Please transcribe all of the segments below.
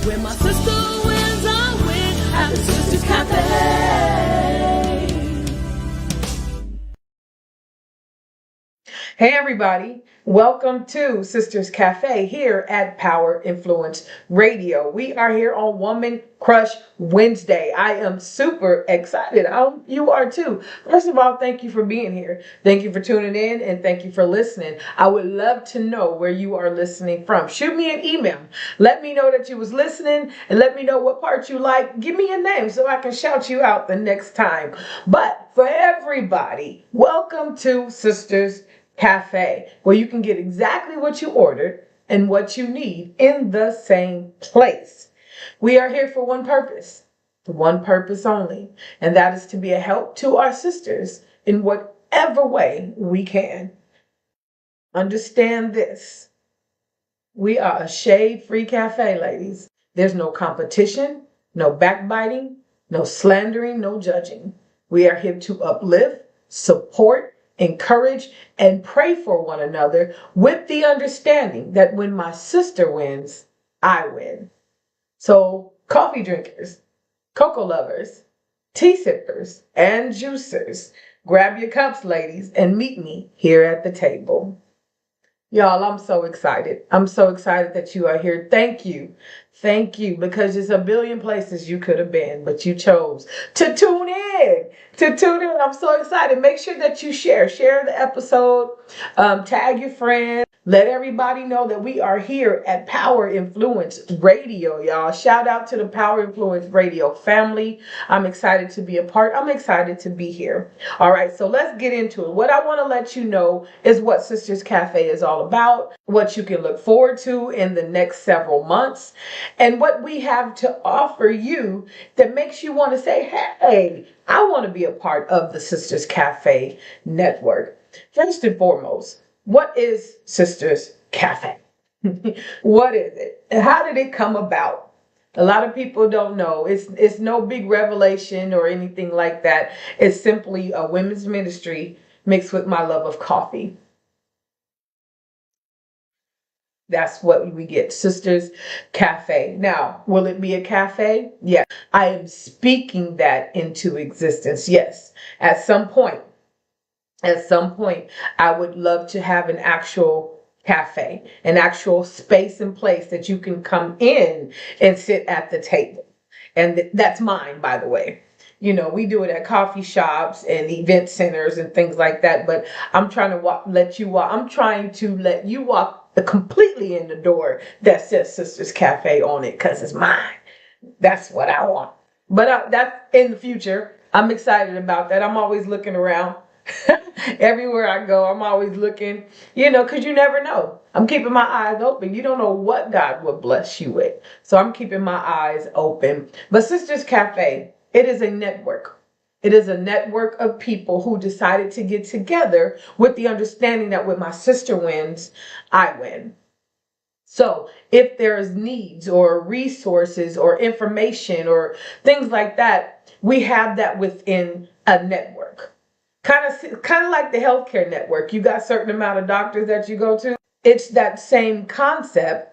When my sister wins, I win at the Sisters Cafe. Hey everybody, welcome to Sisters Cafe here at Power Influence Radio. We are here on Woman Crush Wednesday. I am super excited. You are too. First of all, thank you for being here. Thank you for tuning in and thank you for listening. I would love to know where you are listening from. Shoot me an email. Let me know that you was listening and let me know what part you like. Give me a name so I can shout you out the next time. But for everybody, welcome to Sisters Cafe, where you can get exactly what you ordered and what you need in the same place. We are here for one purpose only, and that is to be a help to our sisters in whatever way we can. Understand this. We are a shade-free cafe, ladies. There's no competition, no backbiting, no slandering, no judging. We are here to uplift, support, encourage, and pray for one another with the understanding that when my sister wins, I win. So, coffee drinkers, cocoa lovers, tea sippers, and juicers, grab your cups, ladies, and meet me here at the table. Y'all, I'm so excited. I'm so excited that you are here. Thank you. Thank you, because there's a billion places you could have been, but you chose to tune in. I'm so excited. Make sure that you share the episode, tag your friends. Let everybody know that we are here at Power Influence Radio, y'all. Shout out to the Power Influence Radio family. I'm excited to be a part. I'm excited to be here. All right, so let's get into it. What I want to let you know is what Sisters Cafe is all about, what you can look forward to in the next several months, and what we have to offer you that makes you want to say, hey, I want to be a part of the Sisters Cafe network. First and foremost, what is Sisters Cafe? What is it? And how did it come about? A lot of people don't know. It's no big revelation or anything like that. It's simply a women's ministry mixed with my love of coffee. That's what we get, Sisters Cafe. Now, will it be a cafe? Yes. I am speaking that into existence. Yes. At some point, I would love to have an actual cafe, an actual space and place that you can come in and sit at the table. And that's mine, by the way. You know, we do it at coffee shops and event centers and things like that. But I'm trying to let you walk completely in the door that says Sisters Cafe on it, because it's mine. That's what I want. But that's in the future. I'm excited about that. I'm always looking around. Everywhere I go, I'm always looking, because you never know. I'm keeping my eyes open. You don't know what God will bless you with. So I'm keeping my eyes open. But Sisters Cafe, it is a network. It is a network of people who decided to get together with the understanding that when my sister wins, I win. So if there's needs or resources or information or things like that, we have that within a network. Kind of like the healthcare network. You got a certain amount of doctors that you go to. It's that same concept,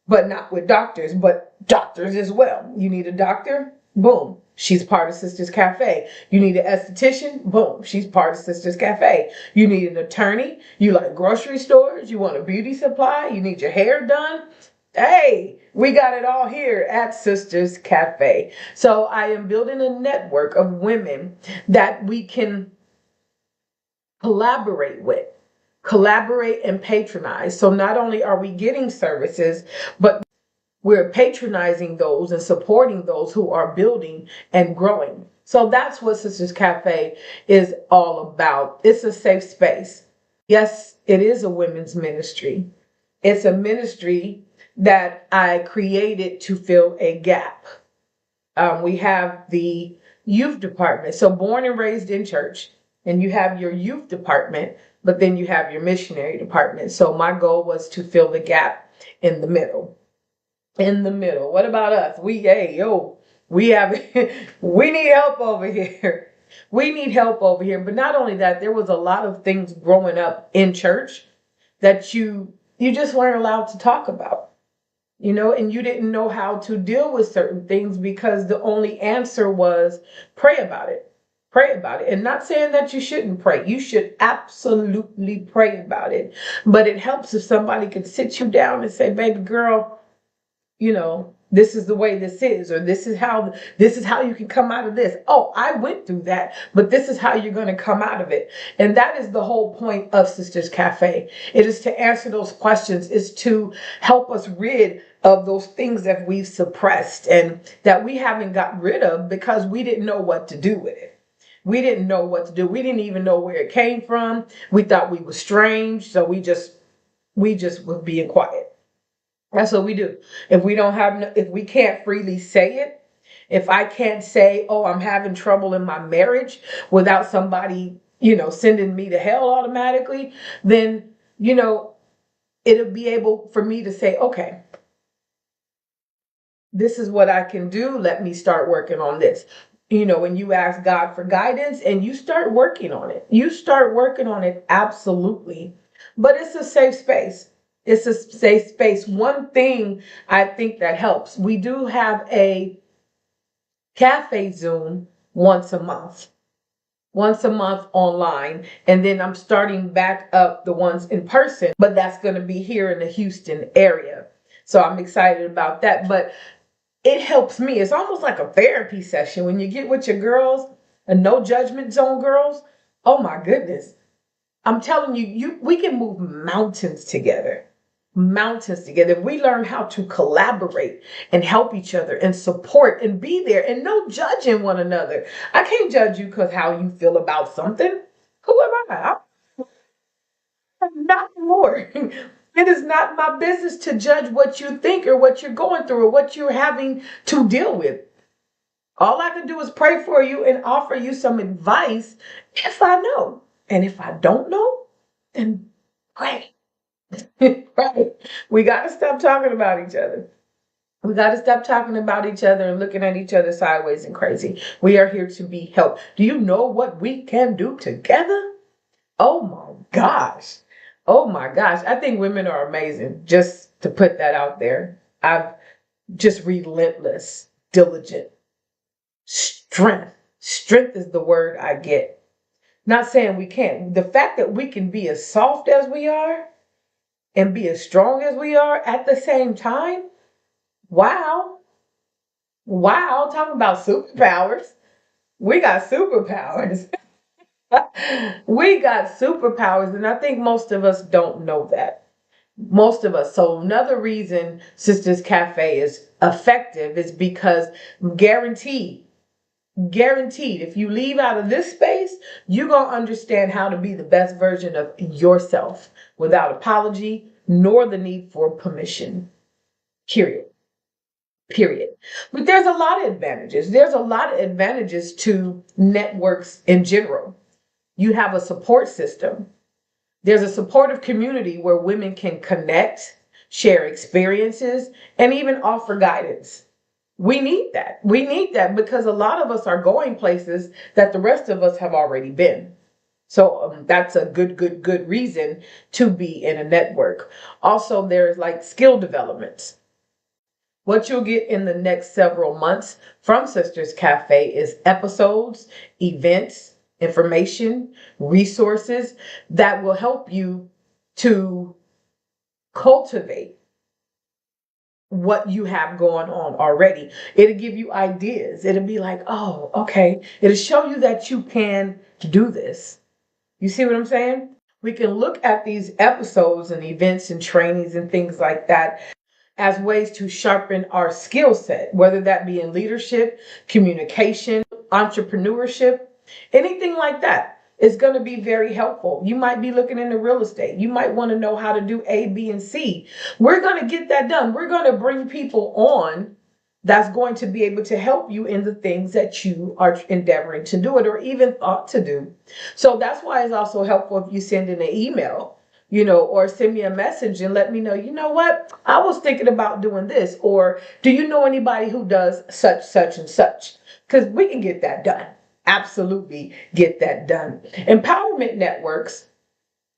but not with doctors, but doctors as well. You need a doctor? Boom. She's part of Sisters Cafe. You need an esthetician? Boom. She's part of Sisters Cafe. You need an attorney? You like grocery stores? You want a beauty supply? You need your hair done? Hey, we got it all here at Sisters Cafe. So I am building a network of women that we can collaborate and patronize. So not only are we getting services, but we're patronizing those and supporting those who are building and growing. So that's what Sisters Cafe is all about. It's a safe space. Yes, it is a women's ministry. It's a ministry that I created to fill a gap. We have the youth department. So born and raised in church. And you have your youth department, but then you have your missionary department. So my goal was to fill the gap in the middle. What about us? We need help over here. We need help over here. But not only that, there was a lot of things growing up in church that you just weren't allowed to talk about. and you didn't know how to deal with certain things because the only answer was pray about it. Pray about it. And not saying that you shouldn't pray. You should absolutely pray about it. But it helps if somebody can sit you down and say, baby girl, this is the way this is, or this is how you can come out of this. Oh, I went through that, but this is how you're going to come out of it. And that is the whole point of Sisters Cafe. It is to answer those questions, is to help us rid of those things that we've suppressed and that we haven't got rid of because we didn't know what to do with it. We didn't know what to do. We didn't even know where it came from. We thought we were strange, so we just was being quiet. That's what we do. If we can't freely say it, if I can't say, oh, I'm having trouble in my marriage without somebody, sending me to hell automatically, then, it'll be able for me to say, okay, this is what I can do. Let me start working on this. When you ask God for guidance and you start working on it, absolutely. But it's a safe space. It's a safe space. One thing I think that helps, we do have a cafe Zoom once a month online. And then I'm starting back up the ones in person, but that's going to be here in the Houston area. So I'm excited about that. But it helps me. It's almost like a therapy session when you get with your girls, and no judgment zone girls. Oh my goodness. I'm telling you, we can move mountains together. If we learn how to collaborate and help each other and support and be there and no judging one another. I can't judge you because how you feel about something. Who am I? I'm not more. It is not my business to judge what you think or what you're going through or what you're having to deal with. All I can do is pray for you and offer you some advice if I know. And if I don't know, then pray. Right. We got to stop talking about each other. We got to stop talking about each other and looking at each other sideways and crazy. We are here to be helped. Do you know what we can do together? Oh my gosh. Oh my gosh. I think women are amazing. Just to put that out there. I've just relentless, diligent, strength. Strength is the word I get. Not saying we can't. The fact that we can be as soft as we are and be as strong as we are at the same time. Wow. Wow. Talking about superpowers. We got superpowers. We got superpowers. And I think most of us don't know that. Most of us. So another reason Sisters Cafe is effective is because guaranteed, if you leave out of this space, you're going to understand how to be the best version of yourself without apology nor the need for permission. Period. But there's a lot of advantages. There's a lot of advantages to networks in general. You have a support system. There's a supportive community where women can connect, share experiences, and even offer guidance. We need that. We need that because a lot of us are going places that the rest of us have already been. So that's a good reason to be in a network. Also, there's like skill developments. What you'll get in the next several months from Sisters Cafe is episodes, events, information, resources that will help you to cultivate what you have going on already. It'll give you ideas. It'll be like, oh, okay. It'll show you that you can do this. You see what I'm saying? We can look at these episodes and events and trainings and things like that as ways to sharpen our skill set, whether that be in leadership, communication, entrepreneurship, anything like that. It's going to be very helpful. You might be looking into real estate. You might want to know how to do A, B, and C. We're going to get that done. We're going to bring people on that's going to be able to help you in the things that you are endeavoring to do it or even thought to do. So that's why it's also helpful if you send in an email, or send me a message and let me know, you know what, I was thinking about doing this, or do you know anybody who does such, and such? Because we can get that done. Absolutely get that done. Empowerment networks,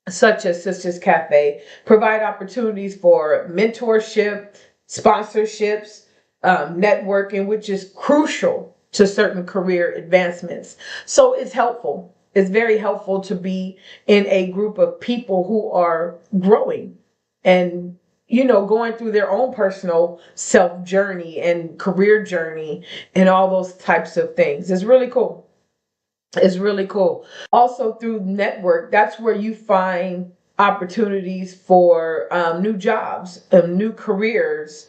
such as Sisters Cafe, provide opportunities for mentorship, sponsorships, networking, which is crucial to certain career advancements. So it's helpful. It's very helpful to be in a group of people who are growing and going through their own personal self journey and career journey and all those types of things. It's really cool. It's really cool. Also, through network, that's where you find opportunities for new jobs, new careers,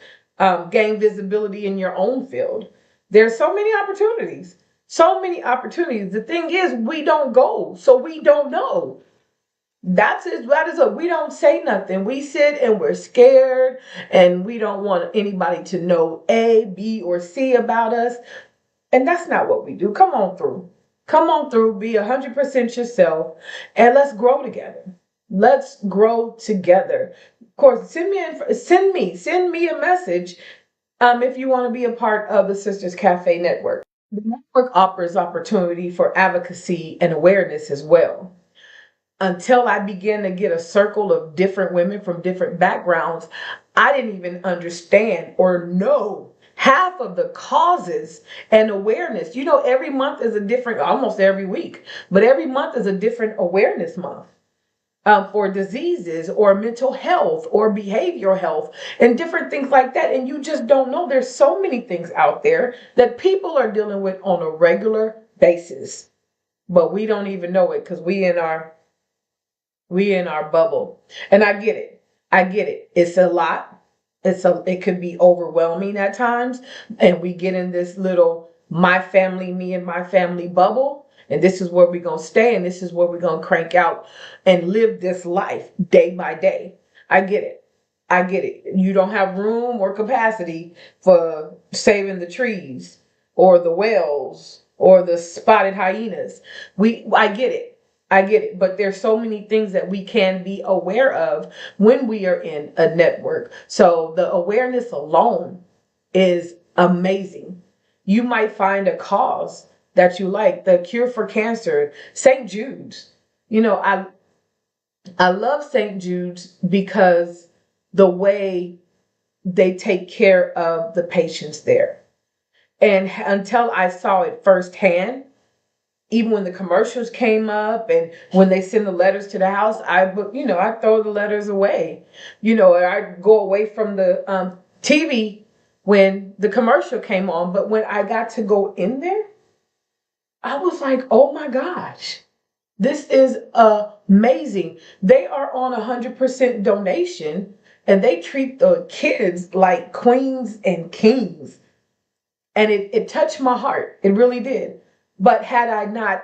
gain visibility in your own field. There's so many opportunities. So many opportunities. The thing is, we don't go, so we don't know. That is we don't say nothing. We sit and we're scared and we don't want anybody to know A, B, or C about us. And that's not what we do. Come on through. Come on through, be 100% yourself, and let's grow together. Let's grow together. Of course, send me a message if you want to be a part of the Sisters Cafe Network. The network offers opportunity for advocacy and awareness as well. Until I began to get a circle of different women from different backgrounds, I didn't even understand or know half of the causes and awareness. Every month is a different, almost every week, but every month is a different awareness month for diseases or mental health or behavioral health and different things like that. And you just don't know. There's so many things out there that people are dealing with on a regular basis, but we don't even know it because we in our bubble. And I get it. I get it. It's a lot. It can be overwhelming at times. And we get in this little my family, me and my family bubble. And this is where we're going to stay. And this is where we're going to crank out and live this life day by day. I get it. I get it. You don't have room or capacity for saving the trees or the whales or the spotted hyenas. I get it. I get it, but there's so many things that we can be aware of when we are in a network. So the awareness alone is amazing. You might find a cause that you like, the cure for cancer, St. Jude's. I love St. Jude's because the way they take care of the patients there. And until I saw it firsthand, even when the commercials came up and when they send the letters to the house, I throw the letters away. I go away from the TV when the commercial came on. But when I got to go in there, I was like, oh my gosh, this is amazing. They are on 100% donation and they treat the kids like queens and kings. And it touched my heart. It really did. But had I not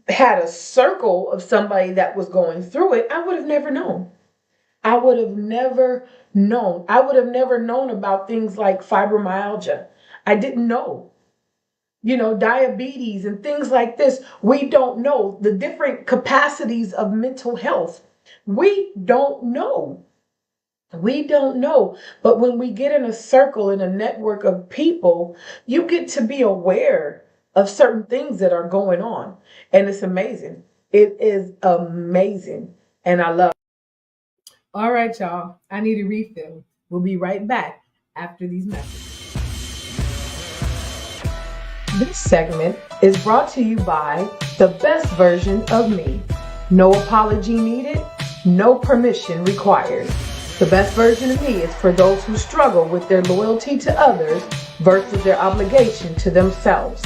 had a circle of somebody that was going through it, I would have never known. I would have never known. I would have never known about things like fibromyalgia. I didn't know. Diabetes and things like this. We don't know the different capacities of mental health. We don't know. We don't know. But when we get in a circle, in a network of people, you get to be aware of certain things that are going on. And it's amazing. It is amazing. And I love it. All right, y'all. I need a refill. We'll be right back after these messages. This segment is brought to you by the best version of me. No apology needed, no permission required. The best version of me is for those who struggle with their loyalty to others versus their obligation to themselves.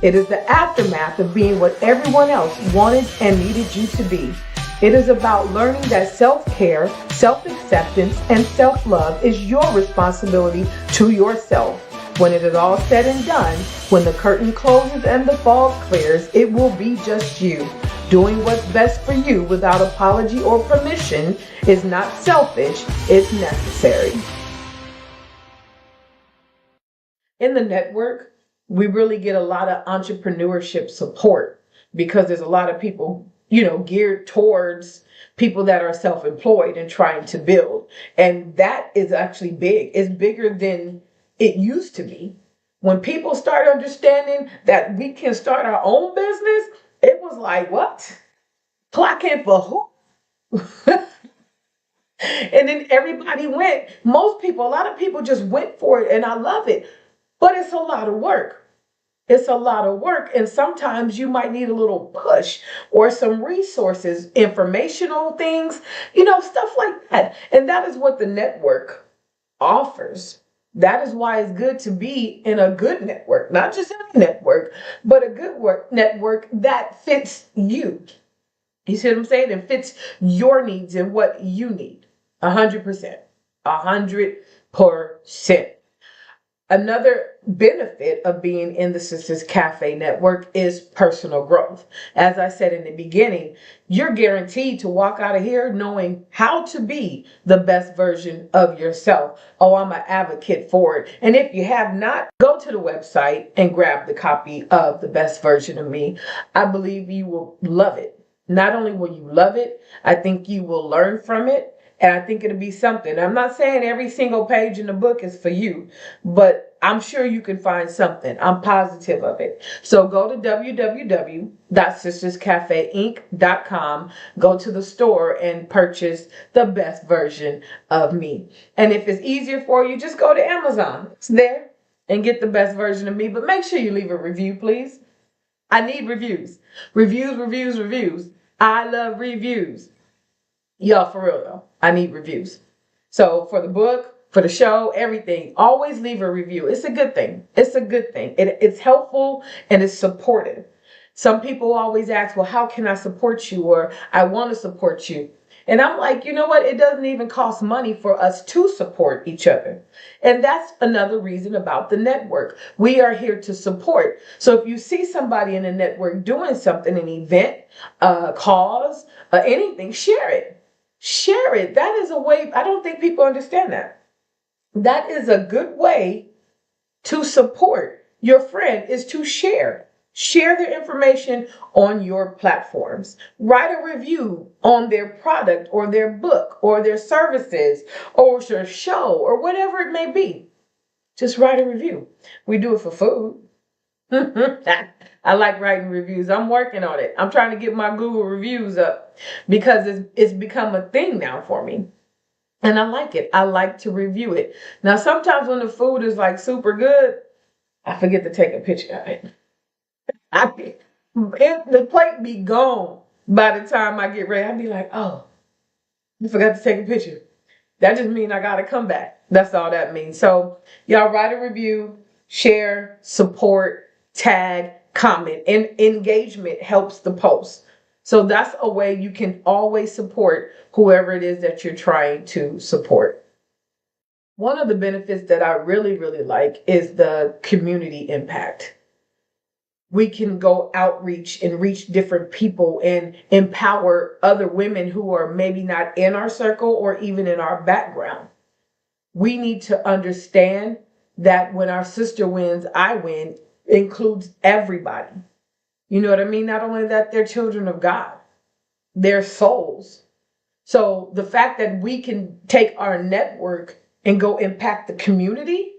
It is the aftermath of being what everyone else wanted and needed you to be. It is about learning that self-care, self-acceptance, and self-love is your responsibility to yourself. When it is all said and done, when the curtain closes and the fog clears, it will be just you. Doing what's best for you without apology or permission is not selfish, it's necessary. In the network, we really get a lot of entrepreneurship support because there's a lot of people, geared towards people that are self-employed and trying to build. And that is actually big. It's bigger than it used to be. When people start understanding that we can start our own business, it was like, what? Clock in for who? And then everybody went. Most people, a lot of people just went for it, and I love it. But it's a lot of work. It's a lot of work. And sometimes you might need a little push or some resources, informational things, stuff like that. And that is what the network offers. That is why it's good to be in a good network, not just any network, but a good network that fits you. You see what I'm saying? It fits your needs and what you need. 100%. 100%. Another benefit of being in the Sisters Cafe network is personal growth. As I said in the beginning, you're guaranteed to walk out of here knowing how to be the best version of yourself. Oh, I'm an advocate for it. And if you have not, go to the website and grab the copy of The Best Version of Me. I believe you will love it. Not only will you love it, I think you will learn from it. And I think it'll be something. I'm not saying every single page in the book is for you, but I'm sure you can find something. I'm positive of it. So go to www.sisterscafeinc.com, go to the store and purchase The Best Version of Me. And if it's easier for you, just go to Amazon. It's there and get The Best Version of Me. But make sure you leave a review, please. I need reviews. Reviews. I love reviews. Y'all, for real though, I need reviews. So for the book, for the show, everything, always leave a review. It's a good thing. It's a good thing. It's helpful and it's supportive. Some people always ask, well, how can I support you? Or I want to support you. And I'm like, you know what? It doesn't even cost money for us to support each other. And that's another reason about the network. We are here to support. So if you see somebody in the network doing something, an event, a cause, anything, share it. Share it. That is a way. I don't think people understand that. That is a good way to support your friend, is to share. Share their information on your platforms. Write a review on their product or their book or their services or their show or whatever it may be. Just write a review. We do it for food. I like writing reviews. I'm working on it. I'm trying to get my Google reviews up because it's become a thing now for me. And I like it. I like to review it. Now, sometimes when the food is like super good, I forget to take a picture of it. The plate be gone by the time I get ready. I'd be like, oh, I forgot to take a picture. That just means I got to come back. That's all that means. So y'all write a review, share, support, tag, comment, and engagement helps the post. So that's a way you can always support whoever it is that you're trying to support. One of the benefits that I really, really like is the community impact. We can go outreach and reach different people and empower other women who are maybe not in our circle or even in our background. We need to understand that when our sister wins, I win, includes everybody. You know what I mean? Not only that, they're children of God, they're souls. So the fact that we can take our network and go impact the community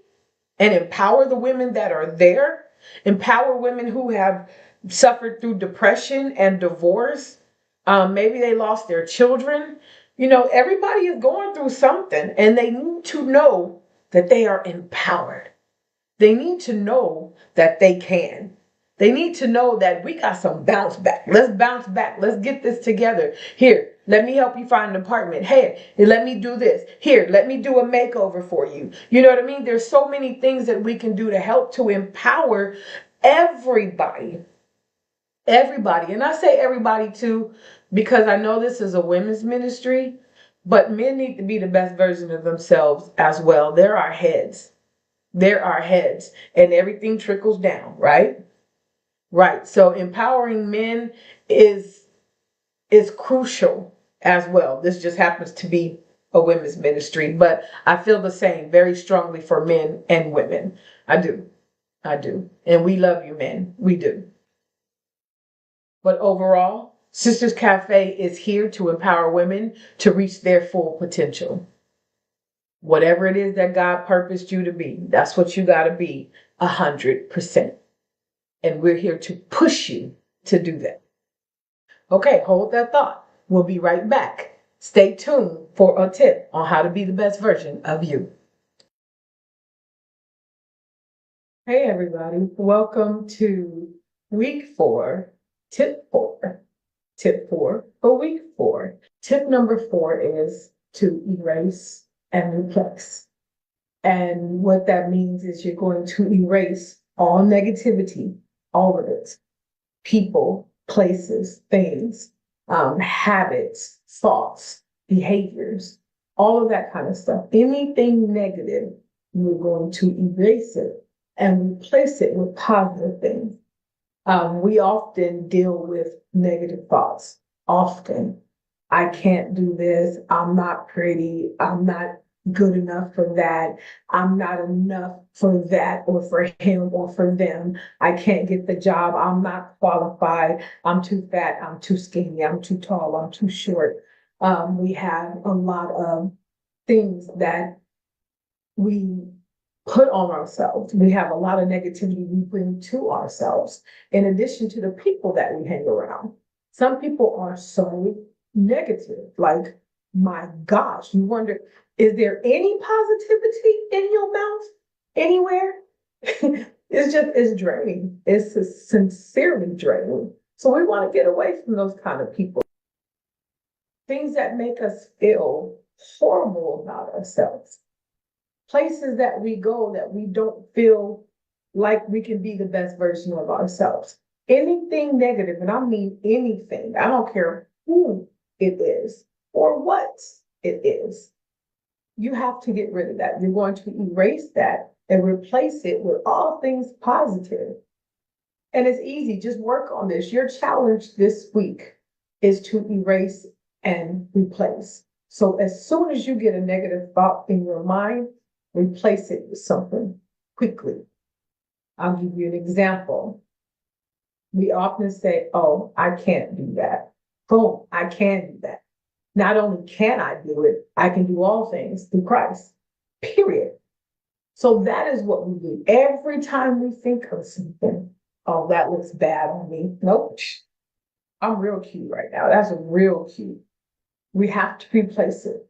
and empower the women that are there, empower women who have suffered through depression and divorce. Maybe they lost their children. Everybody is going through something and they need to know that they are empowered. They need to know that they can. They need to know that we got some bounce back. Let's bounce back. Let's get this together. Here, let me help you find an apartment. Hey, let me do this. Here, let me do a makeover for you. You know what I mean? There's so many things that we can do to help to empower everybody. Everybody. And I say everybody too, because I know this is a women's ministry, but men need to be the best version of themselves as well. They're our heads. They're our heads. And everything trickles down, right? Right. So empowering men is crucial as well. This just happens to be a women's ministry, but I feel the same very strongly for men and women. I do. And we love you, men. We do. But overall, Sisters Cafe is here to empower women to reach their full potential. Whatever it is that God purposed you to be, that's what you got to be 100%. And we're here to push you to do that. Okay, hold that thought. We'll be right back. Stay tuned for a tip on how to be the best version of you. Hey everybody, welcome to week 4, tip 4. Tip 4 for week 4. Tip number 4 is to erase and replace. And what that means is you're going to erase all negativity, all of it. People, places, things, habits, thoughts, behaviors, all of that kind of stuff. Anything negative, you're going to erase it and replace it with positive things. We often deal with negative thoughts. Often, I can't do this. I'm not pretty. I'm not good enough for that. I'm not enough for that or for him or for them. I can't get the job. I'm not qualified. I'm too fat. I'm too skinny. I'm too tall. I'm too short. We have a lot of things that we put on ourselves. We have a lot of negativity we bring to ourselves, in addition to the people that we hang around. Some people are so negative, like, my gosh, you wonder, is there any positivity in your mouth anywhere? It's draining. It's sincerely draining. So we want to get away from those kind of people. Things that make us feel horrible about ourselves. Places that we go that we don't feel like we can be the best version of ourselves. Anything negative, and I mean anything, I don't care who it is or what it is, you have to get rid of that. You're going to erase that and replace it with all things positive. And it's easy, just work on this. Your challenge this week is to erase and replace. So as soon as you get a negative thought in your mind, replace it with something quickly. I'll give you an example. We often say, oh, I can't do that. Boom, I can do that. Not only can I do it, I can do all things through Christ, period. So that is what we do. Every time we think of something, oh, that looks bad on me. Nope, I'm real cute right now. That's real cute. We have to replace it.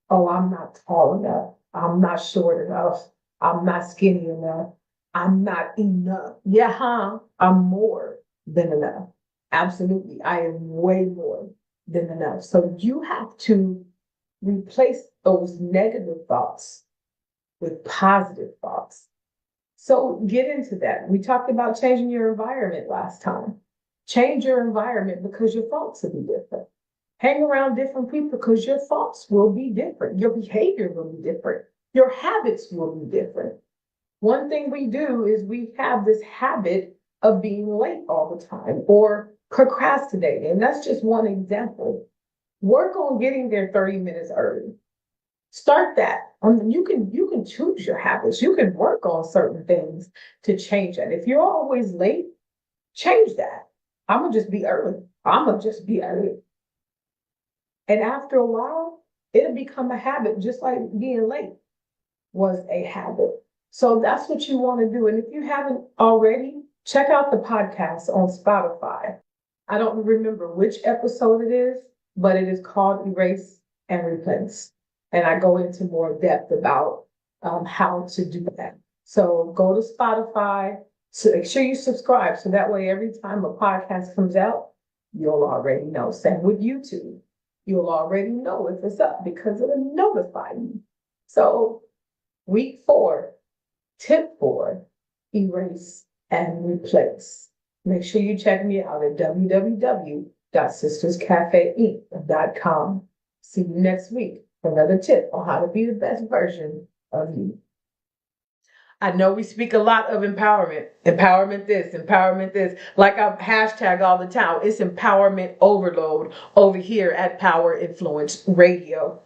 Oh, I'm not tall enough. I'm not short enough. I'm not skinny enough. I'm not enough. Yeah, I'm more than enough. Absolutely. I am way more than enough. So you have to replace those negative thoughts with positive thoughts. So get into that. We talked about changing your environment last time. Change your environment because your thoughts will be different. Hang around different people because your thoughts will be different. Your behavior will be different. Your habits will be different. One thing we do is we have this habit of being late all the time or procrastinating. And that's just one example. Work on getting there 30 minutes early. Start that. You can choose your habits. You can work on certain things to change that. If you're always late, change that. I'm gonna just be early. I'm gonna just be early. And after a while, it'll become a habit, just like being late was a habit. So that's what you want to do. And if you haven't already, check out the podcast on Spotify. I don't remember which episode it is, but it is called Erase and Replace. And I go into more depth about how to do that. So go to Spotify, so make sure you subscribe. So that way, every time a podcast comes out, you'll already know. Same with YouTube. You'll already know if it's up because it'll notify you. So week 4, tip 4, erase and replace. Make sure you check me out at www.sisterscafeinc.com. See you next week for another tip on how to be the best version of you. I know we speak a lot of empowerment. Empowerment this, empowerment this. Like I hashtag all the time. It's empowerment overload over here at Power Influence Radio.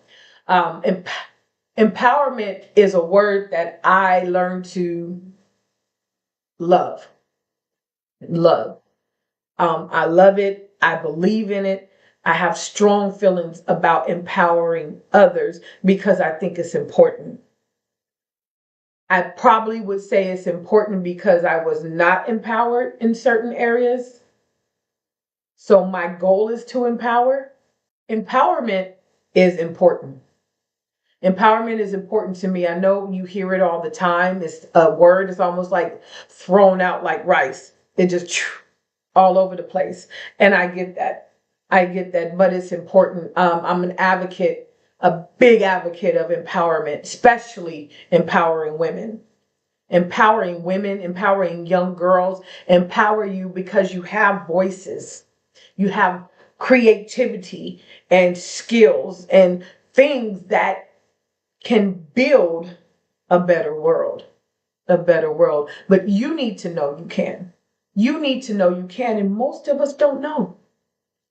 Empowerment is a word that I learned to love. Love. I love it. I believe in it. I have strong feelings about empowering others because I think it's important. I probably would say it's important because I was not empowered in certain areas. So my goal is to empower. Empowerment is important. Empowerment is important to me. I know you hear it all the time. It's a word. It's almost like thrown out like rice. It just all over the place. And I get that. I get that. But it's important. I'm an advocate, a big advocate of empowerment, especially empowering women. Empowering women, empowering young girls, empower you because you have voices. You have creativity and skills and things that can build a better world, a better world. But you need to know you can. You need to know you can. And most of us don't know.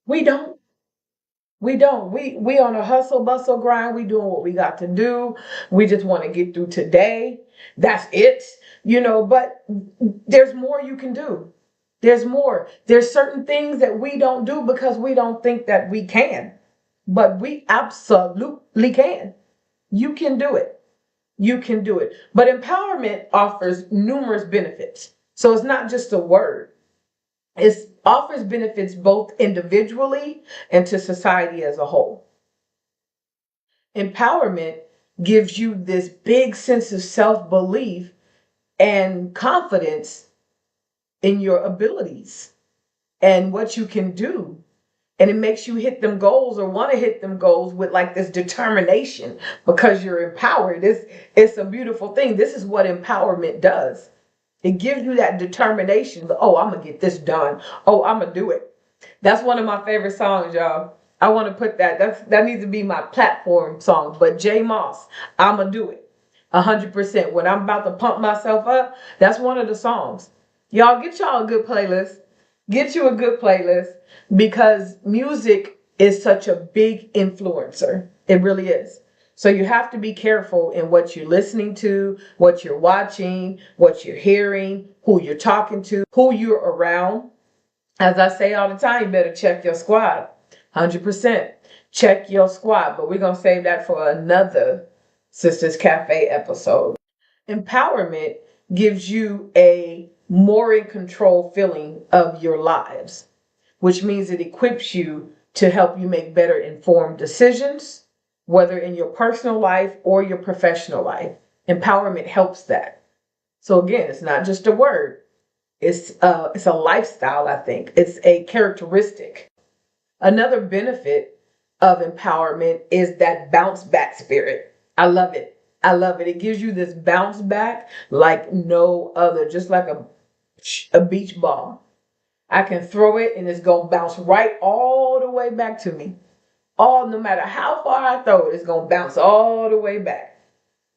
We don't. We don't. We on a hustle bustle grind. We doing what we got to do. We just want to get through today. That's it. But there's more you can do. There's more. There's certain things that we don't do because we don't think that we can. But we absolutely can. You can do it. You can do it. But empowerment offers numerous benefits. So it's not just a word. It offers benefits both individually and to society as a whole. Empowerment gives you this big sense of self-belief and confidence in your abilities and what you can do. And it makes you hit them goals or want to hit them goals with like this determination because you're empowered. It's a beautiful thing. This is what empowerment does. It gives you that determination. Oh, I'm going to get this done. Oh, I'm going to do it. That's one of my favorite songs, y'all. I want to put that needs to be my platform song. But J Moss, I'm going to do it 100%. When I'm about to pump myself up, that's one of the songs. Y'all get y'all a good playlist. Get you a good playlist because music is such a big influencer. It really is. So you have to be careful in what you're listening to, what you're watching, what you're hearing, who you're talking to, who you're around. As I say all the time, you better check your squad. 100%. Check your squad. But we're going to save that for another Sisters Cafe episode. Empowerment gives you a more in control feeling of your lives, which means it equips you to help you make better informed decisions, whether in your personal life or your professional life. Empowerment helps that. So again, it's not just a word. It's a lifestyle, I think. It's a characteristic. Another benefit of empowerment is that bounce back spirit. I love it. I love it. It gives you this bounce back like no other, just like a beach ball. I can throw it and it's going to bounce right all the way back to me. No matter how far I throw it, it's going to bounce all the way back.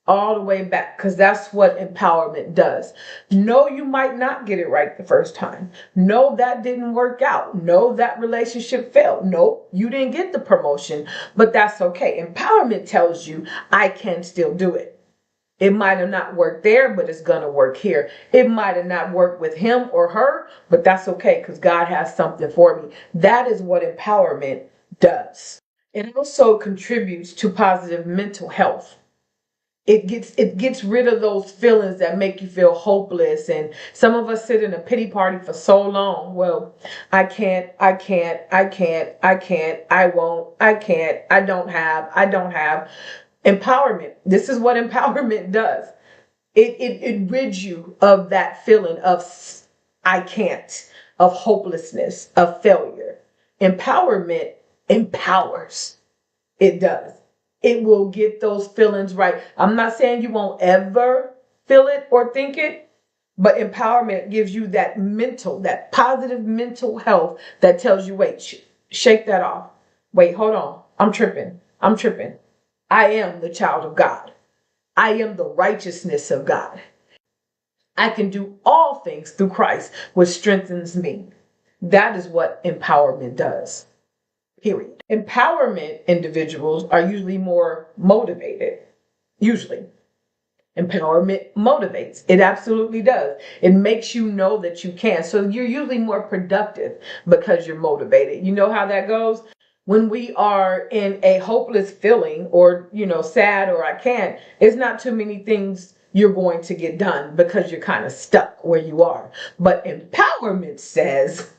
All the way back, because that's what empowerment does. No, you might not get it right the first time. No, that didn't work out. No, that relationship failed. No, you didn't get the promotion, but that's okay. Empowerment tells you I can still do it. It might have not worked there, but it's going to work here. It might have not worked with him or her, but that's okay because God has something for me. That is what empowerment does. It also contributes to positive mental health. It gets rid of those feelings that make you feel hopeless. And some of us sit in a pity party for so long. Well, I can't, I won't, I can't, I don't have. Empowerment. This is what empowerment does. It rids you of that feeling of I can't, of hopelessness, of failure. Empowerment empowers. It does. It will get those feelings right. I'm not saying you won't ever feel it or think it, but empowerment gives you that positive mental health that tells you, wait, shake that off. Wait, hold on. I'm tripping. I am the child of God. I am the righteousness of God. I can do all things through Christ, which strengthens me. That is what empowerment does. Period. Empowerment individuals are usually more motivated. Usually. Empowerment motivates. It absolutely does. It makes you know that you can. So you're usually more productive because you're motivated. You know how that goes? When we are in a hopeless feeling or, sad or I can't, it's not too many things you're going to get done because you're kind of stuck where you are. But empowerment says,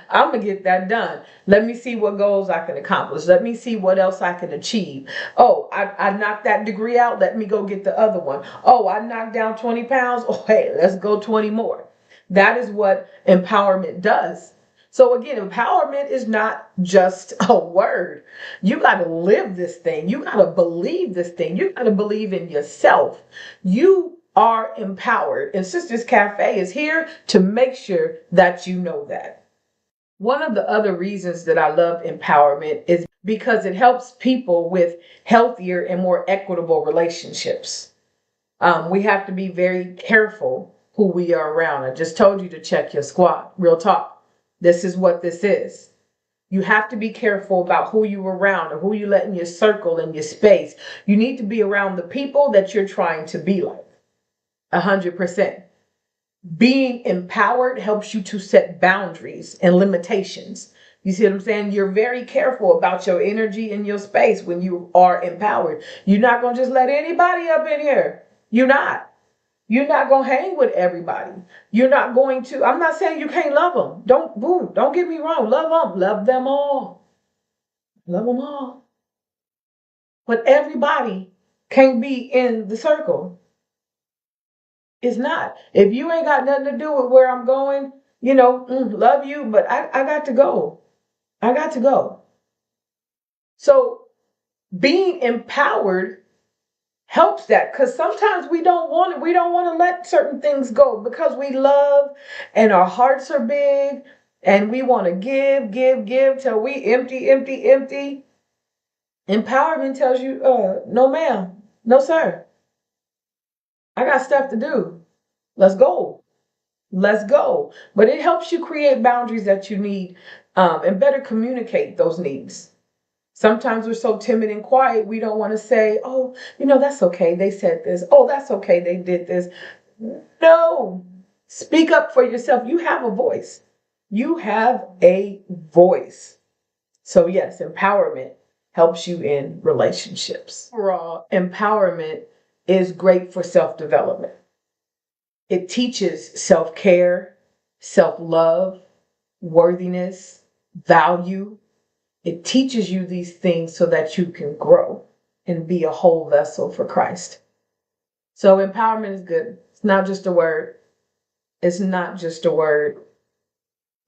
I'm going to get that done. Let me see what goals I can accomplish. Let me see what else I can achieve. Oh, I knocked that degree out. Let me go get the other one. Oh, I knocked down 20 pounds. Oh, hey, let's go 20 more. That is what empowerment does. So again, empowerment is not just a word. You got to live this thing. You got to believe this thing. You got to believe in yourself. You are empowered. And Sisters Cafe is here to make sure that you know that. One of the other reasons that I love empowerment is because it helps people with healthier and more equitable relationships. We have to be very careful who we are around. I just told you to check your squad. Real talk. This is what this is. You have to be careful about who you're around or who you let in your circle and your space. You need to be around the people that you're trying to be like. 100%. Being empowered helps you to set boundaries and limitations. You see what I'm saying? You're very careful about your energy and your space when you are empowered. You're not going to just let anybody up in here. You're not. You're not going to hang with everybody. You're not going to, I'm not saying you can't love them. Don't get me wrong. Love them. Love them all. Love them all. But everybody can't be in the circle. It's not. If you ain't got nothing to do with where I'm going, love you, but I got to go. I got to go. So being empowered helps that, because sometimes we don't want to let certain things go because we love and our hearts are big and we want to give till we empty. Empowerment tells you, no ma'am, no sir. I got stuff to do. Let's go. Let's go. But it helps you create boundaries that you need, and better communicate those needs. Sometimes we're so timid and quiet, we don't want to say, oh, that's okay. They said this. Oh, that's okay. They did this. No. Speak up for yourself. You have a voice. You have a voice. So yes, empowerment helps you in relationships. Overall, empowerment is great for self-development. It teaches self-care, self-love, worthiness, value. It teaches you these things so that you can grow and be a whole vessel for Christ. So empowerment is good. It's not just a word. It's not just a word.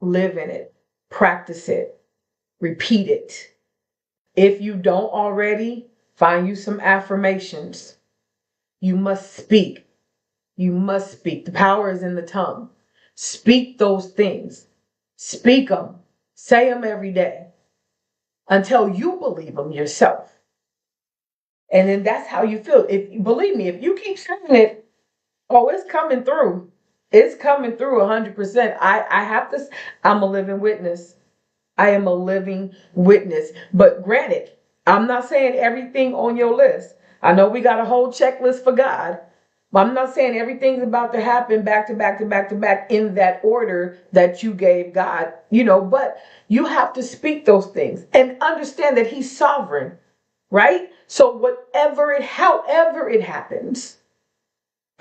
Live in it. Practice it. Repeat it. If you don't already, find you some affirmations. You must speak. You must speak. The power is in the tongue. Speak those things. Speak them. Say them every day until you believe them yourself. And then that's how you feel. Believe me, if you keep saying it, oh, it's coming through. It's coming through 100%. I'm a living witness. I am a living witness. But granted, I'm not saying everything on your list. I know we got a whole checklist for God, but I'm not saying everything's about to happen back to back to back to back in that order that you gave God, but you have to speak those things and understand that He's sovereign, right? So however it happens,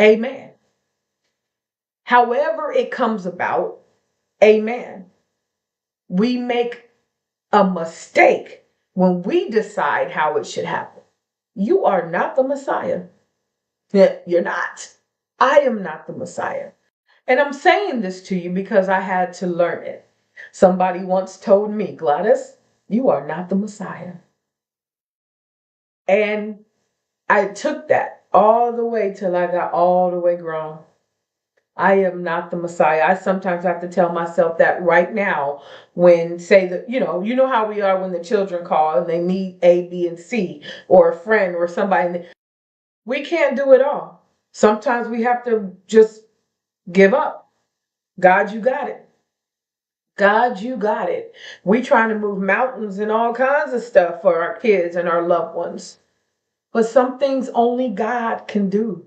amen. However it comes about, amen. We make a mistake when we decide how it should happen. You are not the Messiah. You're not. I am not the Messiah. And I'm saying this to you because I had to learn it. Somebody once told me, Gladys, you are not the Messiah. And I took that all the way till I got all the way grown. I am not the Messiah. I sometimes have to tell myself that right now when say that, you know how we are when the children call and they need A, B, and C or a friend or somebody. We can't do it all. Sometimes we have to just give up. God, you got it. God, you got it. We trying to move mountains and all kinds of stuff for our kids and our loved ones. But some things only God can do.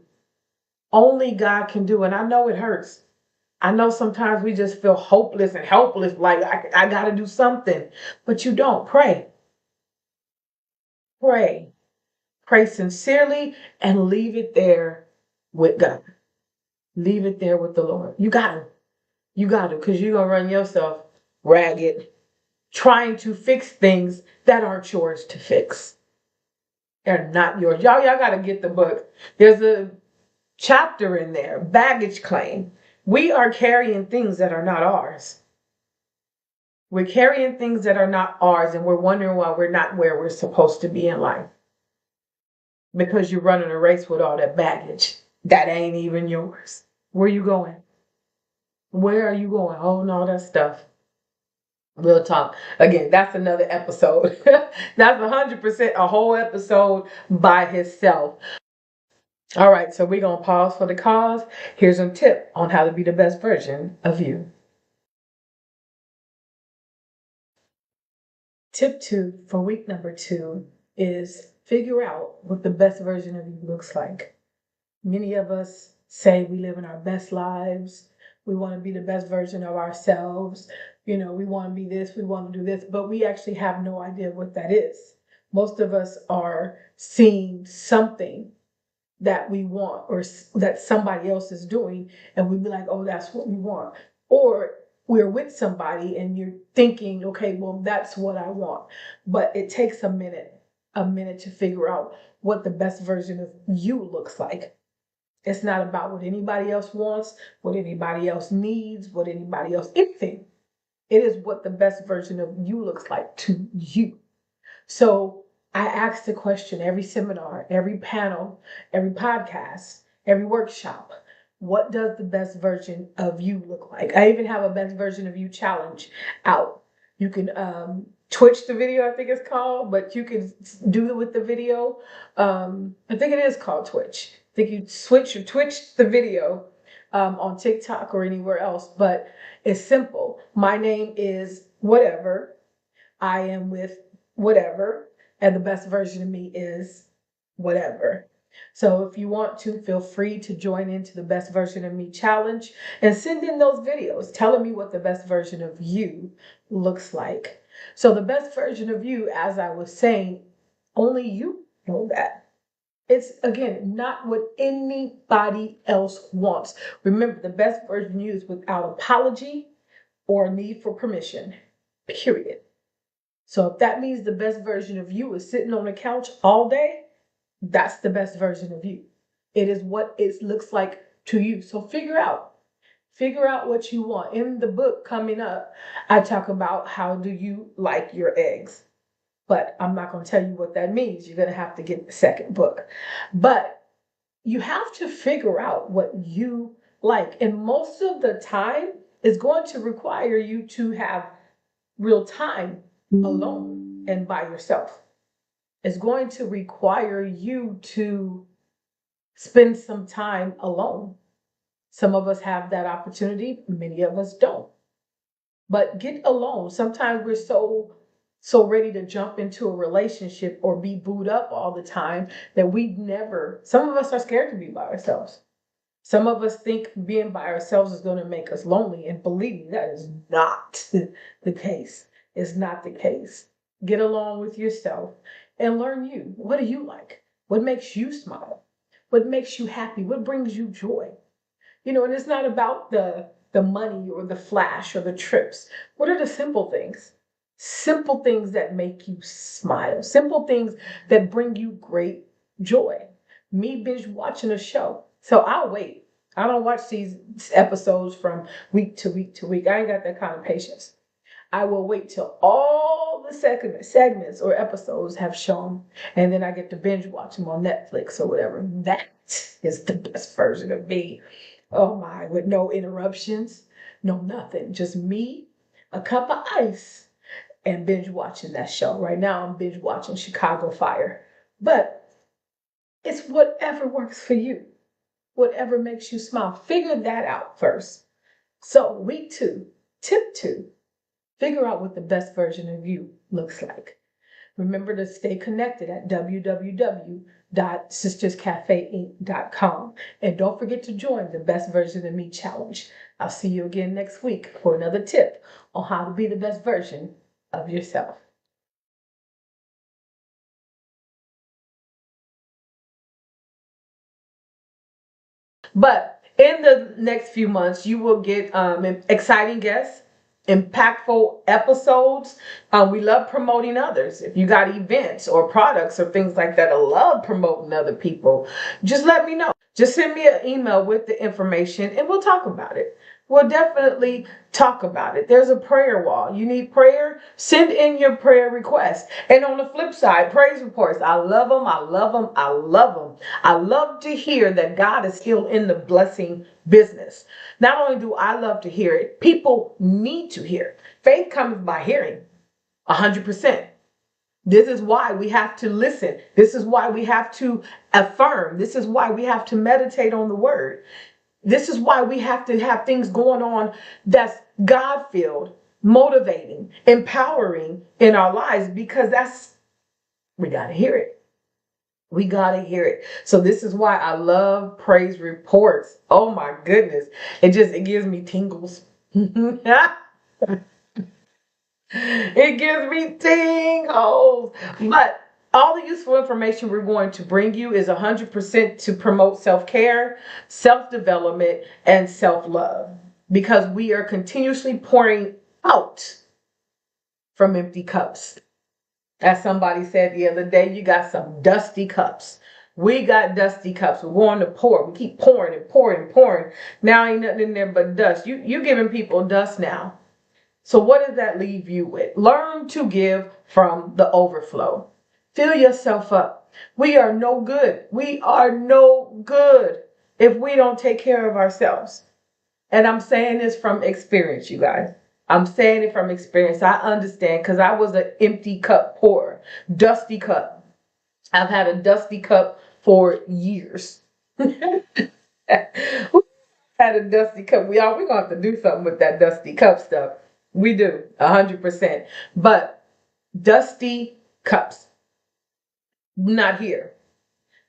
Only God can do. And I know it hurts. I know sometimes we just feel hopeless and helpless, like I got to do something. But you don't. Pray. Pray. Pray sincerely and leave it there with God. Leave it there with the Lord. You got to. You got to, because you're going to run yourself ragged trying to fix things that aren't yours to fix. They're not yours. Y'all got to get the book. There's a chapter in there, baggage claim. We are carrying things that are not ours. We're carrying things that are not ours, and we're wondering why we're not where we're supposed to be in life. Because you're running a race with all that baggage that ain't even yours. Where you going? Where are you going? Holding all that stuff. Real talk. Again, that's another episode. That's 100% a whole episode by itself. All right, so we're going to pause for the cause. Here's a tip on how to be the best version of you. Tip 2 for week number 2 is figure out what the best version of you looks like. Many of us say we live in our best lives. We want to be the best version of ourselves. We want to be this, we want to do this, but we actually have no idea what that is. Most of us are seeing something that we want or that somebody else is doing, and we be like, oh, that's what we want. Or we're with somebody and you're thinking, okay, well, that's what I want. But it takes a minute to figure out what the best version of you looks like. It's not about what anybody else wants, what anybody else needs, what anybody else, anything. It is what the best version of you looks like to you. So I ask the question every seminar, every panel, every podcast, every workshop, what does the best version of you look like? I even have a best version of you challenge out. You can Twitch the video, I think it's called, but you can do it with the video. I think it is called Twitch. I think you Twitch the video on TikTok or anywhere else, but it's simple. My name is whatever. I am with whatever, and the best version of me is whatever. So if you want to, feel free to join into the best version of me challenge and send in those videos telling me what the best version of you looks like. So the best version of you, as I was saying, only you know that. It's, again, not what anybody else wants. Remember, the best version of you is without apology or need for permission, period. So if that means the best version of you is sitting on the couch all day, that's the best version of you. It is what it looks like to you. So figure out what you want. In the book coming up, I talk about how do you like your eggs. But I'm not going to tell you what that means. You're going to have to get the second book. But you have to figure out what you like. And most of the time, it's going to require you to have real time alone and by yourself. It's going to require you to spend some time alone. Some of us have that opportunity, many of us don't. But get alone. Sometimes we're so ready to jump into a relationship or be booed up all the time that some of us are scared to be by ourselves. Some of us think being by ourselves is going to make us lonely, and believe me, that is not the case. It's not the case. Get along with yourself and learn you. What do you like? What makes you smile? What makes you happy? What brings you joy? And it's not about the money or the flash or the trips. What are the simple things? Simple things that make you smile. Simple things that bring you great joy. Me binge watching a show. So I'll wait. I don't watch these episodes from week to week to week. I ain't got that kind of patience. I will wait till all the segments or episodes have shown, and then I get to binge watch them on Netflix or whatever. That is the best version of me. Oh my, with no interruptions, no nothing. Just me, a cup of ice, and binge watching that show. Right now I'm binge watching Chicago Fire. But it's whatever works for you. Whatever makes you smile. Figure that out first. So week 2, tip 2, figure out what the best version of you looks like. Remember to stay connected at www.sisterscafeinc.com. And don't forget to join the Best Version of Me Challenge. I'll see you again next week for another tip on how to be the best version of yourself. But in the next few months, you will get exciting guests, impactful episodes. We love promoting others. If you got events or products or things like that, I love promoting other people. Just let me know. Just send me an email with the information and we'll talk about it. We'll definitely talk about it. There's a prayer wall. You need prayer? Send in your prayer request. And on the flip side, praise reports. I love them. I love them. I love them. I love to hear that God is still in the blessing business. Not only do I love to hear it, people need to hear it. Faith comes by hearing, 100%. This is why we have to listen. This is why we have to affirm. This is why we have to meditate on the word. This is why we have to have things going on that's God-filled, motivating, empowering in our lives, because we got to hear it. We got to hear it. So this is why I love praise reports. Oh my goodness. It gives me tingles. It gives me tingles. But all the useful information we're going to bring you is 100% to promote self-care, self-development, and self-love, because we are continuously pouring out from empty cups. As somebody said the other day, you got some dusty cups. We got dusty cups. We're going to pour. We keep pouring and pouring and pouring. Now ain't nothing in there but dust. You giving people dust now. So what does that leave you with? Learn to give from the overflow. Fill yourself up. We are no good. We are no good if we don't take care of ourselves. And I'm saying this from experience, you guys. I'm saying it from experience. I understand, because I was an empty cup pourer, dusty cup. I've had a dusty cup for years. Had a dusty cup. We're going to have to do something with that dusty cup stuff. We do, 100%. But dusty cups, not here.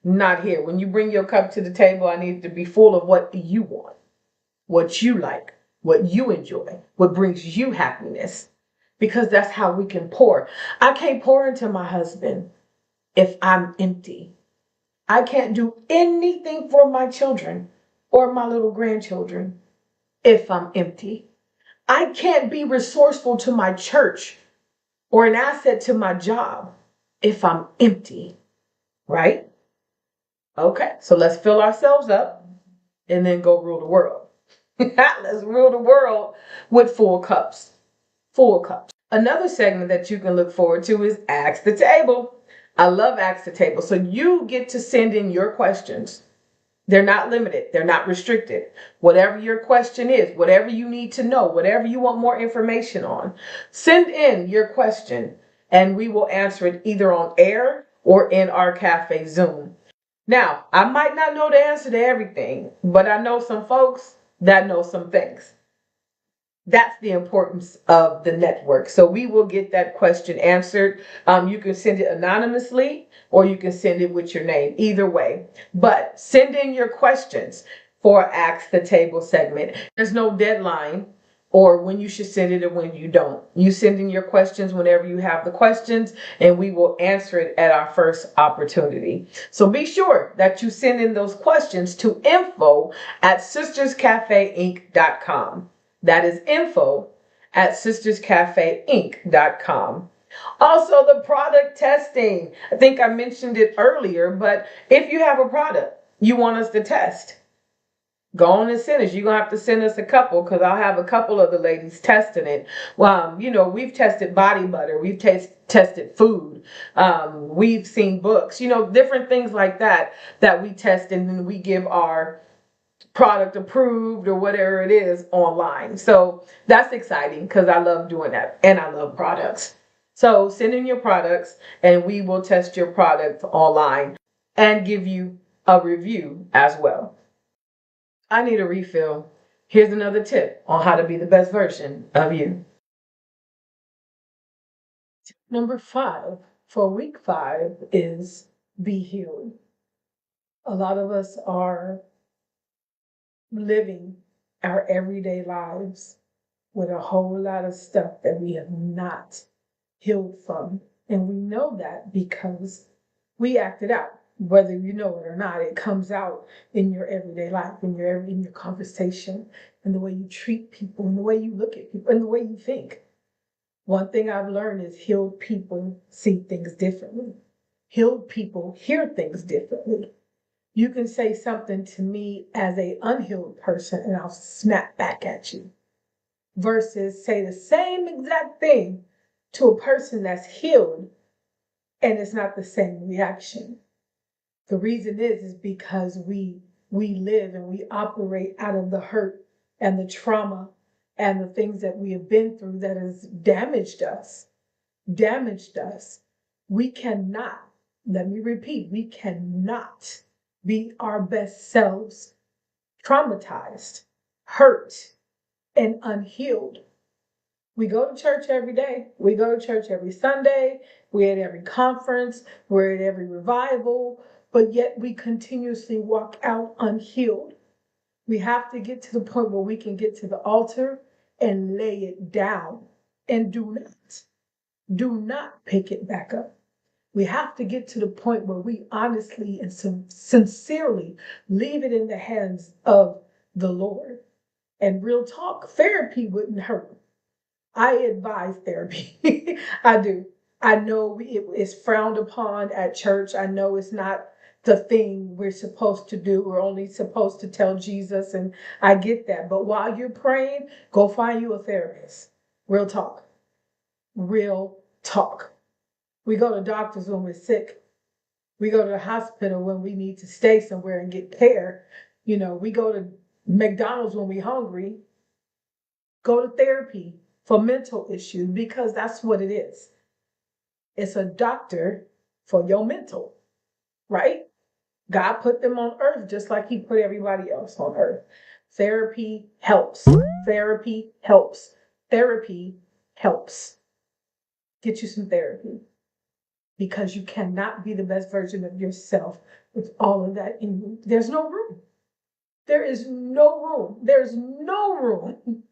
Not here. When you bring your cup to the table, I need it to be full of what you want, what you like, what you enjoy, what brings you happiness. Because that's how we can pour. I can't pour into my husband if I'm empty. I can't do anything for my children or my little grandchildren if I'm empty. I can't be resourceful to my church or an asset to my job if I'm empty, right? Okay, so let's fill ourselves up and then go rule the world. Let's rule the world with full cups. Full cups. Another segment that you can look forward to is Ask the Table. I love Ask the Table. So you get to send in your questions. They're not limited. They're not restricted. Whatever your question is, whatever you need to know, whatever you want more information on, send in your question and we will answer it either on air or in our cafe Zoom. Now, I might not know the answer to everything, but I know some folks that know some things. That's the importance of the network. So we will get that question answered. You can send it anonymously or you can send it with your name, either way. But send in your questions for Ask the Table segment. There's no deadline or when you should send it or when you don't. You send in your questions whenever you have the questions and we will answer it at our first opportunity. So be sure that you send in those questions to info@sisterscafeinc.com. That is info@sisterscafeinc.com. Also, the product testing. I think I mentioned it earlier, but if you have a product you want us to test, go on and send us. You're going to have to send us a couple because I'll have a couple of the ladies testing it. We've tested body butter. We've tested food. We've seen books, different things like that we test and then we give our product approved or whatever it is online. So that's exciting because I love doing that and I love products. So send in your products and we will test your product online and give you a review as well. I need a refill. Here's another tip on how to be the best version of you. Tip number 5 for week 5 is be healed. A lot of us are living our everyday lives with a whole lot of stuff that we have not healed from. And we know that because we acted out. Whether you know it or not, it comes out in your everyday life, in your conversation, in the way you treat people, in the way you look at people, in the way you think. One thing I've learned is healed people see things differently. Healed people hear things differently. You can say something to me as a unhealed person and I'll snap back at you versus say the same exact thing to a person that's healed and it's not the same reaction. The reason is because we live and we operate out of the hurt and the trauma and the things that we have been through that has damaged us. We cannot, let me repeat, we cannot be our best selves traumatized, hurt, and unhealed. We go to church every day. We go to church every Sunday. We're at every conference. We're at every revival. But yet we continuously walk out unhealed. We have to get to the point where we can get to the altar and lay it down and do not pick it back up. We have to get to the point where we honestly and sincerely leave it in the hands of the Lord. And real talk, therapy wouldn't hurt. I advise therapy. I do. I know it's frowned upon at church. I know it's not the thing we're supposed to do. We're only supposed to tell Jesus, and I get that. But while you're praying, go find you a therapist. Real talk. Real talk. We go to doctors when we're sick. We go to the hospital when we need to stay somewhere and get care. We go to McDonald's when we're hungry. Go to therapy for mental issues because that's what it is. It's a doctor for your mental, right? God put them on earth just like he put everybody else on earth. Therapy helps. Therapy helps. Therapy helps. Get you some therapy because you cannot be the best version of yourself with all of that in you. There's no room. There is no room. There's no room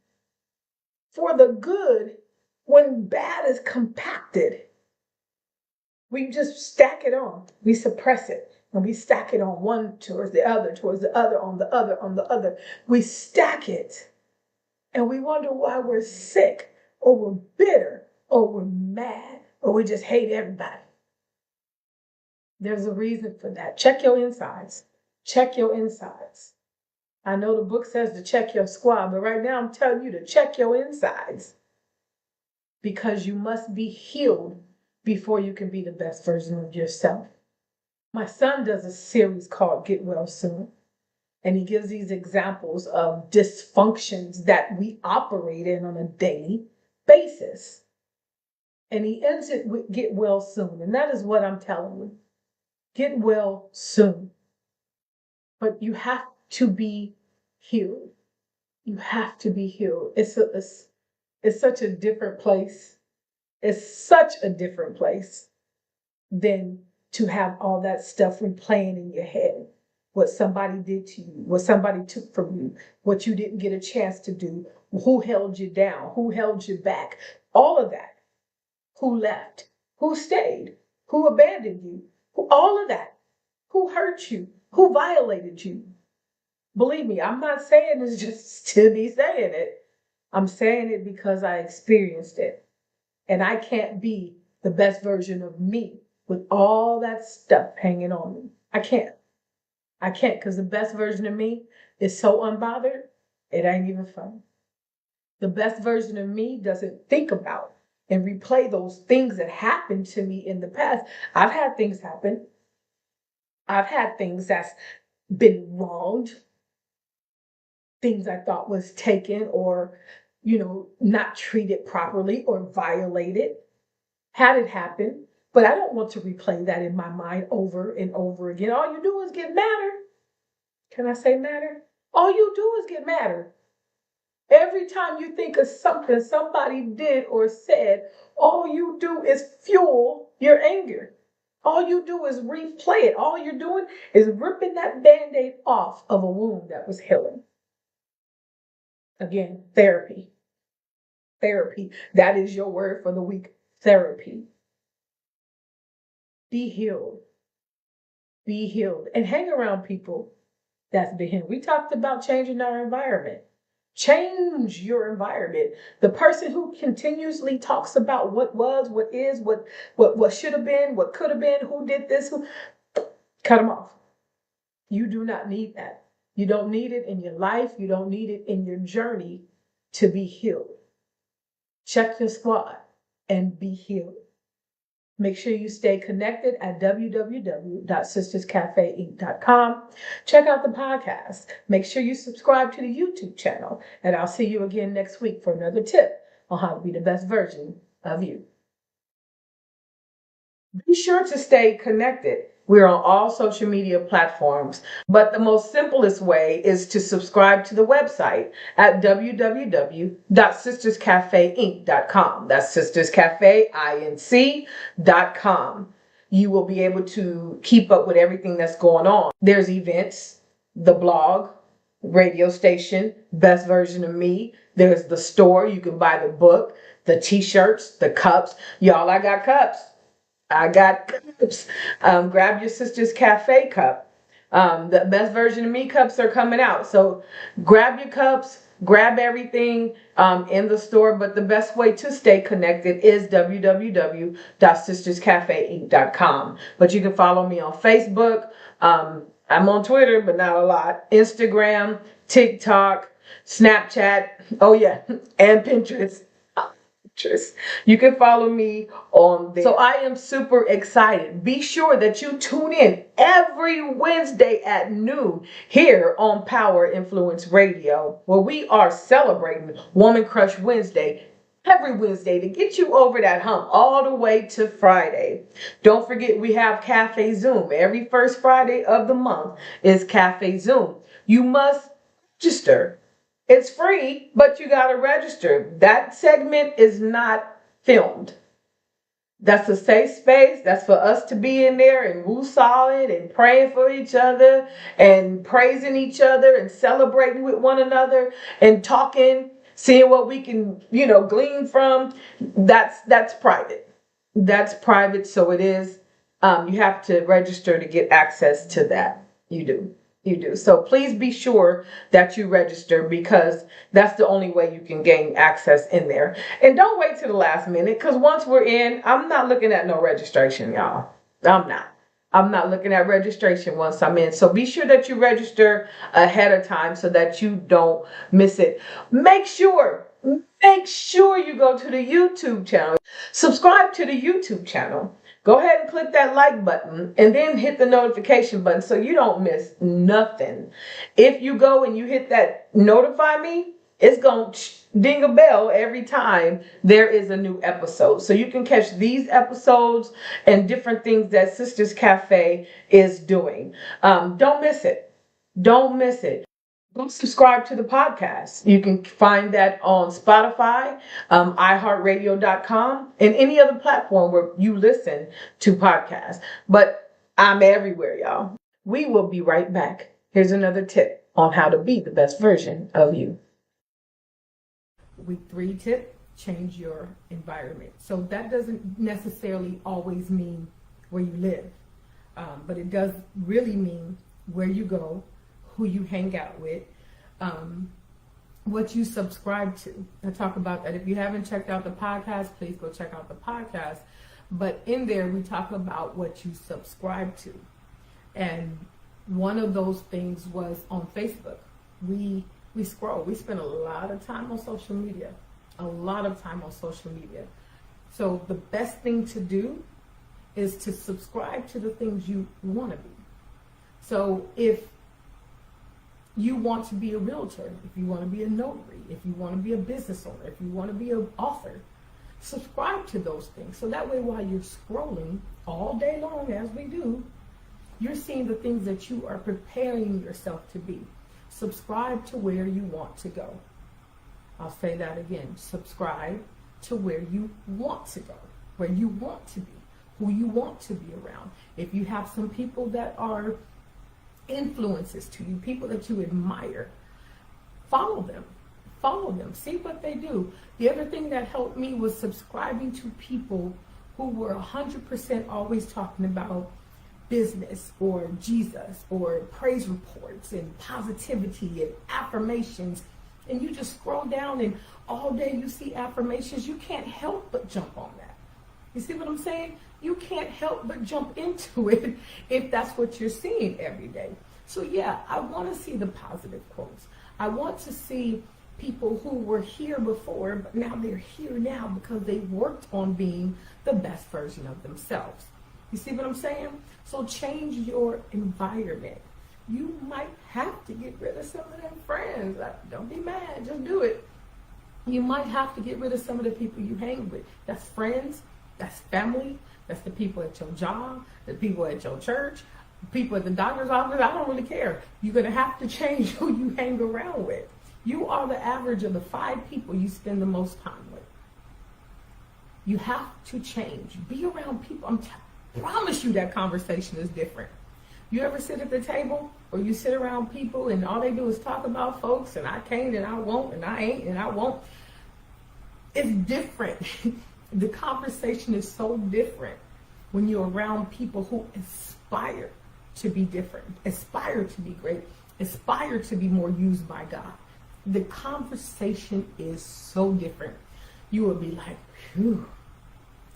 for the good when bad is compacted. We just stack it on. We suppress it. And we stack it on one towards the other, on the other, on the other. We stack it. And we wonder why we're sick, or we're bitter, or we're mad, or we just hate everybody. There's a reason for that. Check your insides. Check your insides. I know the book says to check your squad, but right now I'm telling you to check your insides. Because you must be healed before you can be the best version of yourself. My son does a series called Get Well Soon, and he gives these examples of dysfunctions that we operate in on a daily basis. And he ends it with Get Well Soon, and that is what I'm telling you. Get well soon. But you have to be healed. You have to be healed. It's such a different place. It's such a different place than to have all that stuff replaying in your head. What somebody did to you, what somebody took from you, what you didn't get a chance to do, who held you down, who held you back, all of that. Who left, who stayed, who abandoned you, all of that. Who hurt you, who violated you. Believe me, I'm not saying this just to be saying it. I'm saying it because I experienced it. And I can't be the best version of me with all that stuff hanging on me. I can't because the best version of me is so unbothered, it ain't even funny. The best version of me doesn't think about and replay those things that happened to me in the past. I've had things happen. I've had things that's been wronged, things I thought was taken or, not treated properly or violated. Had it happen, but I don't want to replay that in my mind over and over again. All you do is get madder. Can I say madder? All you do is get madder. Every time you think of something somebody did or said, all you do is fuel your anger. All you do is replay it. All you're doing is ripping that Band-Aid off of a wound that was healing. Again, therapy. Therapy. That is your word for the week. Therapy. Be healed. be healed, and hang around people that's been healed. We talked about changing our environment. Change your environment. The person who continuously talks about what was, what is, what should have been, what could have been, who did this, who, cut them off. You do not need that. You don't need it in your life. You don't need it in your journey to be healed. Check your squad and be healed. Make sure you stay connected at www.sisterscafeinc.com. Check out the podcast. Make sure you subscribe to the YouTube channel. And I'll see you again next week for another tip on how to be the best version of you. Be sure to stay connected. We're on all social media platforms, but the most simplest way is to subscribe to the website at www.sisterscafeinc.com. That's sisterscafeinc.com. You will be able to keep up with everything that's going on. There's events, the blog, radio station, Best Version of Me. There's the store. You can buy the book, the t-shirts, the cups. Y'all, I got cups. Grab your Sister's Cafe cup. The Best Version of Me cups are coming out. So grab your cups, grab everything in the store. But the best way to stay connected is www.sisterscafeinc.com. But you can follow me on Facebook. I'm on Twitter, but not a lot. Instagram, TikTok, Snapchat. Oh, yeah. And Pinterest. You can follow me on there. So I am super excited. Be sure that you tune in every Wednesday at noon here on Power Influence Radio, where we are celebrating Woman Crush Wednesday every Wednesday to get you over that hump all the way to Friday. Don't forget we have Cafe Zoom. Every first Friday of the month is Cafe Zoom. You must register. It's free, but you got to register. That segment is not filmed. That's a safe space. That's for us to be in there and woo solid and praying for each other and praising each other and celebrating with one another and talking, seeing what we can, glean from. That's private. That's private. So it is. You have to register to get access to that. You do. So please be sure that you register, because that's the only way you can gain access in there. And don't wait till the last minute, because once we're in, I'm not looking at no registration, y'all. I'm not looking at registration once I'm in. So be sure that you register ahead of time so that you don't miss it. Make sure you go to the YouTube channel. Subscribe to the YouTube channel. Go ahead and click that like button and then hit the notification button so you don't miss nothing. If you go and you hit that notify me, it's going to ding a bell every time there is a new episode. So you can catch these episodes and different things that Sisters Cafe is doing. Don't miss it. Don't miss it. Go subscribe to the podcast. You can find that on Spotify, iHeartRadio.com, and any other platform where you listen to podcasts. But I'm everywhere, y'all. We will be right back. Here's another tip on how to be the best version of you. Week 3 tip, change your environment. So that doesn't necessarily always mean where you live, but it does really mean where you go, who you hang out with, what you subscribe to. I talk about that. If you haven't checked out the podcast, please go check out the podcast. But in there, we talk about what you subscribe to. And one of those things was on Facebook. We scroll. We spend a lot of time on social media. So the best thing to do is to subscribe to the things you want to be. So if you want to be a realtor, if you want to be a notary, if you want to be a business owner, if you want to be an author, subscribe to those things. So that way, while you're scrolling all day long, as we do, you're seeing the things that you are preparing yourself to be. Subscribe to where you want to go. I'll say that again. Subscribe to where you want to go, where you want to be, who you want to be around. If you have some people that are influences to you, people that you admire, follow them, see what they do. The other thing that helped me was subscribing to people who were 100% always talking about business or Jesus or praise reports and positivity and affirmations, and you just scroll down and all day you see affirmations, you can't help but jump on that. You see what I'm saying? You can't help but jump into it if that's what you're seeing every day. So yeah, I want to see the positive quotes. I want to see people who were here before, but now they're here now because they worked on being the best version of themselves. You see what I'm saying? So change your environment. You might have to get rid of some of them friends. Don't be mad, just do it. You might have to get rid of some of the people you hang with. That's friends, that's family, that's the people at your job, the people at your church, people at the doctor's office. I don't really care. You're going to have to change who you hang around with. You are the average of the 5 people you spend the most time with. You have to change. Be around people. I promise you that conversation is different. You ever sit at the table or you sit around people and all they do is talk about folks and I can't and I won't and I ain't and I won't? It's different. The conversation is so different when you're around people who aspire to be different, aspire to be great, aspire to be more used by God. The conversation is so different. You will be like, phew.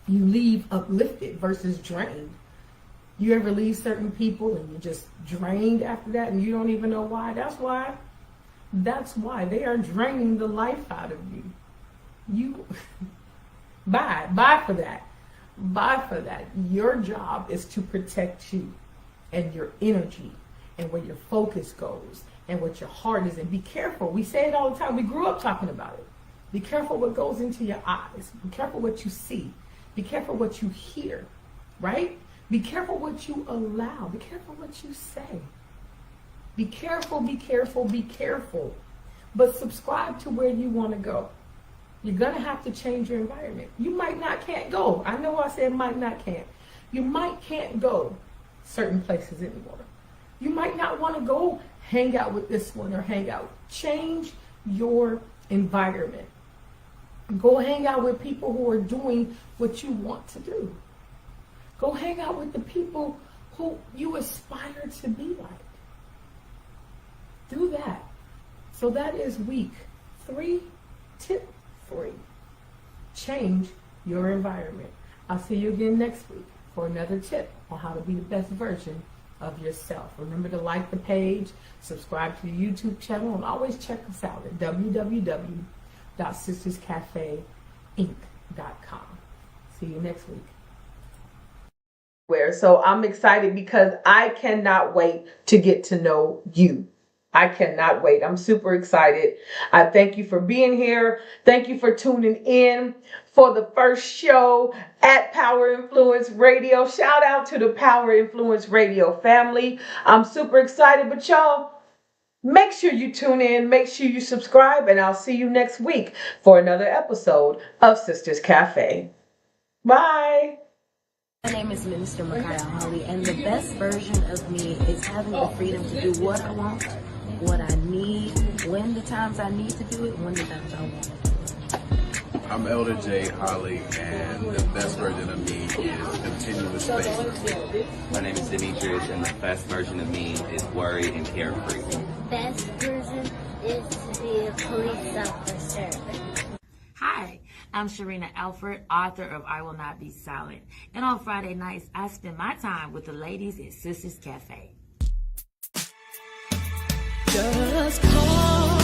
You leave uplifted versus drained. You ever leave certain people and you're just drained after that and you don't even know why? That's why they are draining the life out of you. You bye for that. Bye for that. Your job is to protect you and your energy and where your focus goes and what your heart is. And be careful. We say it all the time. We grew up talking about it. Be careful what goes into your eyes. Be careful what you see. Be careful what you hear, right? Be careful what you allow. Be careful what you say. Be careful, be careful, be careful. But subscribe to where you want to go. You're going to have to change your environment. You might not can't go. I know I said might not can't. You might can't go certain places anymore. You might not want to go hang out with this one or hang out. Change your environment. Go hang out with people who are doing what you want to do. Go hang out with the people who you aspire to be like. Do that. So that is week 3, tip 3. Change your environment. I'll see you again next week for another tip on how to be the best version of yourself. Remember to like the page, subscribe to the YouTube channel, and always check us out at www.sisterscafeinc.com. See you next week. So I'm excited because I cannot wait to get to know you. I cannot wait. I'm super excited. I thank you for being here. Thank you for tuning in for the first show at Power Influence Radio. Shout out to the Power Influence Radio family. I'm super excited, but y'all, make sure you tune in, make sure you subscribe, and I'll see you next week for another episode of Sisters Cafe. Bye. My name is Minister Micaiah Holly, and the best version of me is having the freedom to do what I want, what I need, when the times I need to do it, when the times I want it. I'm Elder J. Holly, and the best version of me is continuous faith. My name is Demetrius, and the best version of me is worried and carefree. Best version is to be a police officer. Hi, I'm Sharina Alford, author of I Will Not Be Silent. And on Friday nights, I spend my time with the ladies at Sisters Cafe. Just call